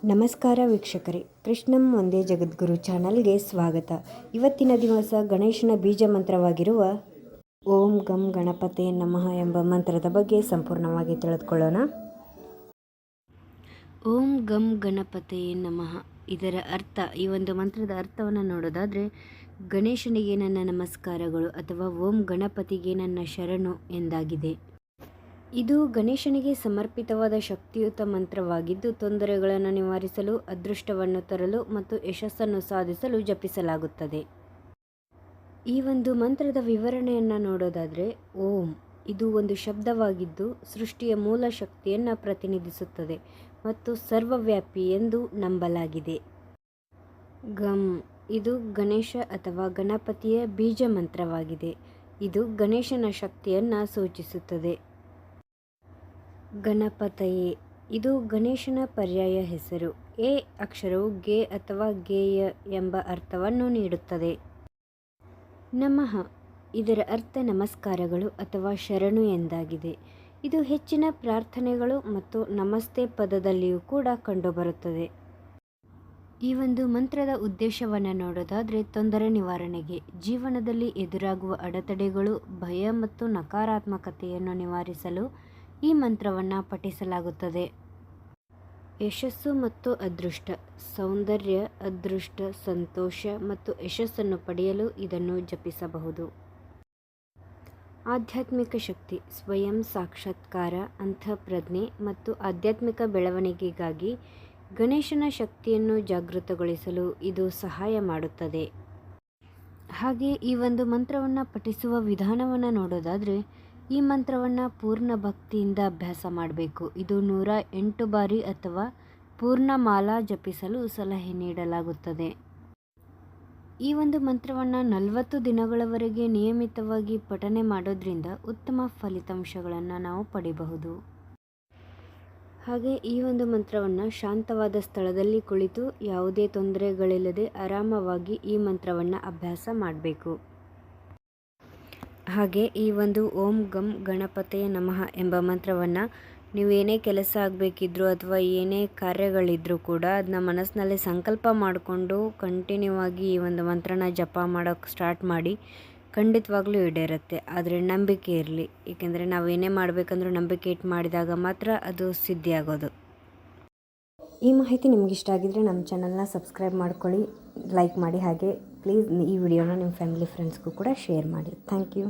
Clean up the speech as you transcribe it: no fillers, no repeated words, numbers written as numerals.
ನಮಸ್ಕಾರ ವೀಕ್ಷಕರೇ, ಕೃಷ್ಣಂ ಒಂದೇ ಜಗದ್ಗುರು ಚಾನಲ್ಗೆ ಸ್ವಾಗತ. ಇವತ್ತಿನ ದಿವಸ ಗಣೇಶನ ಬೀಜ ಮಂತ್ರವಾಗಿರುವ ಓಂ ಗಂ ಗಣಪತೆ ನಮಃ ಎಂಬ ಮಂತ್ರದ ಬಗ್ಗೆ ಸಂಪೂರ್ಣವಾಗಿ ತಿಳಿದುಕೊಳ್ಳೋಣ. ಓಂ ಗಂ ಗಣಪತೆ ನಮಃ ಇದರ ಅರ್ಥ, ಈ ಒಂದು ಮಂತ್ರದ ಅರ್ಥವನ್ನು ನೋಡೋದಾದರೆ, ಗಣೇಶನಿಗೆ ನನ್ನ ನಮಸ್ಕಾರಗಳು ಅಥವಾ ಓಂ ಗಣಪತಿಗೆ ನನ್ನ ಶರಣು ಎಂದಾಗಿದೆ. ಇದು ಗಣೇಶನಿಗೆ ಸಮರ್ಪಿತವಾದ ಶಕ್ತಿಯುತ ಮಂತ್ರವಾಗಿದ್ದು, ತೊಂದರೆಗಳನ್ನು ನಿವಾರಿಸಲು, ಅದೃಷ್ಟವನ್ನು ತರಲು ಮತ್ತು ಯಶಸ್ಸನ್ನು ಸಾಧಿಸಲು ಜಪಿಸಲಾಗುತ್ತದೆ. ಈ ಒಂದು ಮಂತ್ರದ ವಿವರಣೆಯನ್ನು ನೋಡೋದಾದರೆ, ಓಂ ಇದು ಒಂದು ಶಬ್ದವಾಗಿದ್ದು ಸೃಷ್ಟಿಯ ಮೂಲ ಶಕ್ತಿಯನ್ನು ಪ್ರತಿನಿಧಿಸುತ್ತದೆ ಮತ್ತು ಸರ್ವವ್ಯಾಪಿ ಎಂದು ನಂಬಲಾಗಿದೆ. ಗಂ ಇದು ಗಣೇಶ ಅಥವಾ ಗಣಪತಿಯ ಬೀಜ ಮಂತ್ರವಾಗಿದೆ. ಇದು ಗಣೇಶನ ಶಕ್ತಿಯನ್ನು ಸೂಚಿಸುತ್ತದೆ. ಗಣಪತಯೇ ಇದು ಗಣೇಶನ ಪರ್ಯಾಯ ಹೆಸರು. ಎ ಅಕ್ಷರವು ಗೆ ಅಥವಾ ಗೇಯ ಎಂಬ ಅರ್ಥವನ್ನು ನೀಡುತ್ತದೆ. ನಮಃ ಇದರ ಅರ್ಥ ನಮಸ್ಕಾರಗಳು ಅಥವಾ ಶರಣು ಎಂದಾಗಿದೆ. ಇದು ಹೆಚ್ಚಿನ ಪ್ರಾರ್ಥನೆಗಳು ಮತ್ತು ನಮಸ್ತೆ ಪದದಲ್ಲಿಯೂ ಕೂಡ ಕಂಡುಬರುತ್ತದೆ. ಈ ಒಂದು ಮಂತ್ರದ ಉದ್ದೇಶವನ್ನು ನೋಡೋದಾದರೆ, ತೊಂದರೆ ನಿವಾರಣೆಗೆ, ಜೀವನದಲ್ಲಿ ಎದುರಾಗುವ ಅಡೆತಡೆಗಳು, ಭಯ ಮತ್ತು ನಕಾರಾತ್ಮಕತೆಯನ್ನು ನಿವಾರಿಸಲು ಈ ಮಂತ್ರವನ್ನು ಪಠಿಸಲಾಗುತ್ತದೆ. ಯಶಸ್ಸು ಮತ್ತು ಅದೃಷ್ಟ, ಸೌಂದರ್ಯ, ಅದೃಷ್ಟ, ಸಂತೋಷ ಮತ್ತು ಯಶಸ್ಸನ್ನು ಪಡೆಯಲು ಇದನ್ನು ಜಪಿಸಬಹುದು. ಆಧ್ಯಾತ್ಮಿಕ ಶಕ್ತಿ, ಸ್ವಯಂ ಸಾಕ್ಷಾತ್ಕಾರ, ಅಂತಃಪ್ರಜ್ಞೆ ಮತ್ತು ಆಧ್ಯಾತ್ಮಿಕ ಬೆಳವಣಿಗೆಗಾಗಿ ಗಣೇಶನ ಶಕ್ತಿಯನ್ನು ಜಾಗೃತಗೊಳಿಸಲು ಇದು ಸಹಾಯ ಮಾಡುತ್ತದೆ. ಹಾಗೆ ಈ ಒಂದು ಮಂತ್ರವನ್ನು ಪಠಿಸುವ ವಿಧಾನವನ್ನು ನೋಡೋದಾದರೆ, ಈ ಮಂತ್ರವನ್ನು ಪೂರ್ಣ ಭಕ್ತಿಯಿಂದ ಅಭ್ಯಾಸ ಮಾಡಬೇಕು. ಇದು 108 ಬಾರಿ ಅಥವಾ ಪೂರ್ಣ ಮಾಲಾ ಜಪಿಸಲು ಸಲಹೆ ನೀಡಲಾಗುತ್ತದೆ. ಈ ಒಂದು ಮಂತ್ರವನ್ನು 40 ದಿನಗಳವರೆಗೆ ನಿಯಮಿತವಾಗಿ ಪಠನೆ ಮಾಡೋದ್ರಿಂದ ಉತ್ತಮ ಫಲಿತಾಂಶಗಳನ್ನು ನಾವು ಪಡೆಯಬಹುದು. ಹಾಗೆ ಈ ಒಂದು ಮಂತ್ರವನ್ನು ಶಾಂತವಾದ ಸ್ಥಳದಲ್ಲಿ ಕುಳಿತು ಯಾವುದೇ ತೊಂದರೆಗಳಿಲ್ಲದೆ ಆರಾಮವಾಗಿ ಈ ಮಂತ್ರವನ್ನು ಅಭ್ಯಾಸ ಮಾಡಬೇಕು. ಹಾಗೆ ಈ ಒಂದು ಓಂ ಗಂ ಗಣಪತೆ ನಮಃ ಎಂಬ ಮಂತ್ರವನ್ನು ನೀವು ಏನೇ ಕೆಲಸ ಆಗಬೇಕಿದ್ರೂ ಅಥವಾ ಏನೇ ಕಾರ್ಯಗಳಿದ್ರೂ ಕೂಡ ಅದನ್ನ ಮನಸ್ಸಿನಲ್ಲಿ ಸಂಕಲ್ಪ ಮಾಡಿಕೊಂಡು ಕಂಟಿನ್ಯೂ ಆಗಿ ಈ ಒಂದು ಮಂತ್ರನ ಜಪ ಮಾಡೋಕ್ಕೆ ಸ್ಟಾರ್ಟ್ ಮಾಡಿ. ಖಂಡಿತವಾಗ್ಲೂ ಈಡೇರುತ್ತೆ. ಆದರೆ ನಂಬಿಕೆ ಇರಲಿ, ಏಕೆಂದರೆ ನಾವು ಏನೇ ಮಾಡಬೇಕಂದ್ರೂ ನಂಬಿಕೆ ಇಟ್ಟು ಮಾಡಿದಾಗ ಮಾತ್ರ ಅದು ಸಿದ್ಧಿ ಆಗೋದು. ಈ ಮಾಹಿತಿ ನಿಮ್ಗೆ ಇಷ್ಟ ಆಗಿದ್ರೆ ನಮ್ಮ ಚಾನಲ್ನ ಸಬ್ಸ್ಕ್ರೈಬ್ ಮಾಡ್ಕೊಳ್ಳಿ, ಲೈಕ್ ಮಾಡಿ. ಹಾಗೆ ಪ್ಲೀಸ್ ಈ ವಿಡಿಯೋನ ನಿಮ್ಮ ಫ್ಯಾಮಿಲಿ ಫ್ರೆಂಡ್ಸ್ಗೂ ಕೂಡ ಶೇರ್ ಮಾಡಿ. Thank you.